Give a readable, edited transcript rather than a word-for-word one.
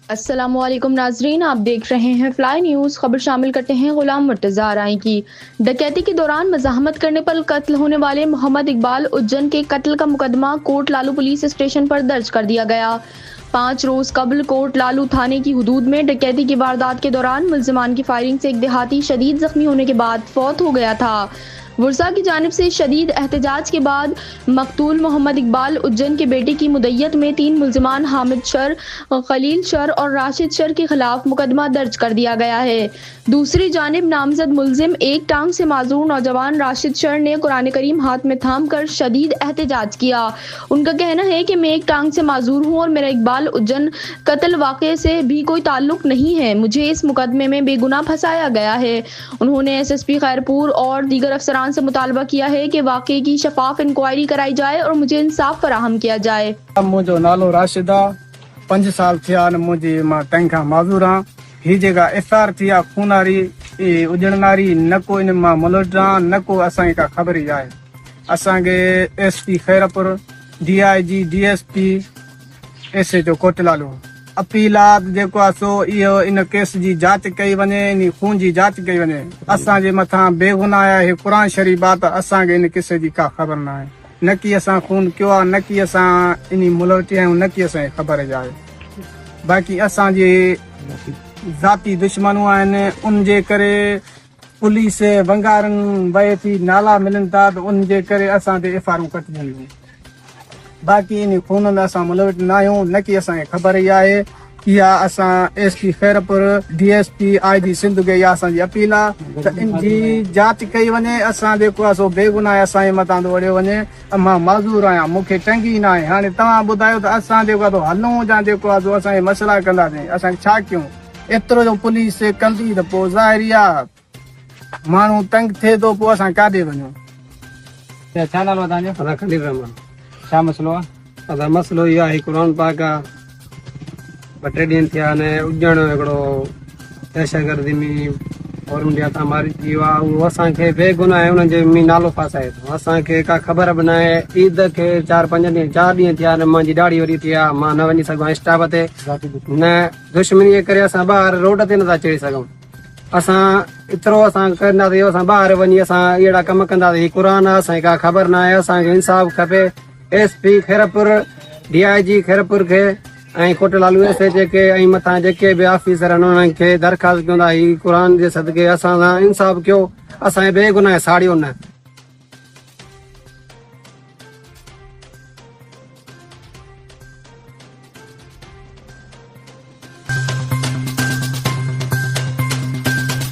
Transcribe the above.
अस्सलामुअलैकुम नाजरीन, आप देख रहे हैं फ्लाई न्यूज़। खबर शामिल करते हैं गुलाम मुर्तज़ा राय की। डकैती के दौरान मज़ाहमत करने पर कत्ल होने वाले मोहम्मद इकबाल उज्जैन के कत्ल का मुकदमा कोट लालू पुलिस स्टेशन पर दर्ज कर दिया गया। 5 रोज कबल कोट लालू थाने की हुदूद में डकैती की वारदात के दौरान मुल्जिमान की फायरिंग से एक देहाती शदीद जख्मी होने के बाद फौत हो गया था। वर्सा की जानिब से शदीद एहतजाज के बाद मकतूल मोहम्मद इकबाल उज्जैन के बेटे की मुद्दत में 3 मुल्जिमान हामिद शर, खलील शर और राशिद शर के खिलाफ मुकदमा दर्ज कर दिया गया है। दूसरी जानिब नामजद मुल्जिम एक टांग से माजूर नौजवान राशिद शर ने कुरान करीम हाथ में थाम कर शदीद एहतजाज किया। उनका कहना है कि मैं एक टांग से माजूर हूँ और मेरा इकबाल उज्जैन कत्ल वाक़े से भी कोई ताल्लुक नहीं है। मुझे इस मुकदमे में बेगुनाह फंसाया गया है। उन्होंने SSP खैरपुर और दीगर अफसरान से मुतालबा किया है कि वाक़े की शफाफ इंक्वायरी कराई जाए और मुझे इंसाफ फराहम किया जाए। मुझो नालो राशिदा 5 साल थिया मुझे मां टैंक खां माज़ूर हाँ। ही जेका FR थिया खूनारी उजड़नारी न को इन मां मुलज़ा न को असांखे का ख़बर ई आहे। असांखे SP Khairpur DIG DSP SHO कोटलालू अपीलात जेको आहे सो इहो इन केस जी जांच कई वञे, इन खून जी जांच कई वञे। असांजे मथां बेगुनाह आहे। हे क़ुरान शरीफ़ आहे त असांखे इन किसे जी का ख़बर न आहे, न की असां खून कयो आहे, न की असां इन मुलवटी आहियूं, न की असांखे ख़बर ई आहे। बाक़ी असांजे ज़ाती दुश्मनूं आहिनि, उन जे करे पुलिस वंगारनि वहे थी, नाला मिलनि था त उन जे करे असां ते FR कटिजनि। बाक़ी इन खून में असां मुलविट न आहियूं, न की असांखे ख़बर ई आहे। इहा असां SP Khairpur DSP IG Sindh खे इहा असांजी अपील आहे त इन जी जांच कई वञे। असां जेको आहे सो बेगुनाह असांजे मथां थो वड़ियो वञे। मां माज़ूर आहियां, मूंखे टंगी न आहे। हाणे तव्हां ॿुधायो त असां जेको आहे हलूं या जेको आहे सो असांखे मसइला कंदासीं, असांखे छा कयूं? एतिरो जो पुलिस कंदी त पोइ ज़ाहिर आहे माण्हू तंग थिए थो, पोइ असां काॾे वञूं? छा नालो आहे तव्हांजो? खलील रहमान। छा मसइलो आहे? असां मसइलो इहो आहे, क़ुरान पाक आहे 2-3 ॾींहं थिया आहिनि। उजण हिकिड़ो दहशतगर्दी में और इंडिया तां मारी थी वियो आहे। उहो असांखे बेगुनाह आहे, उन्हनि जो में नालो फासाए थो। असांखे का ख़बर बि न आहे। ईद खे 4 ॾींहं थिया आहिनि, मुंहिंजी ॾाढी वॾी थी आहे, मां न वञी सघां स्टाफ ते। न दुश्मनी जे करे असां ॿाहिरि रोड ते नथा चढ़ी सघूं। असां एतिरो असां कंदासीं, असां ॿाहिरि वञी असां अहिड़ा कम कंदासीं। हीउ क़ुरान आहे, असांखे का ख़बर न आहे। असांखे इंसाफ़ खपे। SP खैरपुर DIG खैरपुर खे ऐं कोटलालू SHO के ऐं मथां जेके बि ऑफिसर आहिनि उन्हनि खे दरख़्वास्त कंदा, हीउ क़ुरान जे सदके असां सां इंसाफ़ कयो, असांजे बेगुनाह साड़ियो न।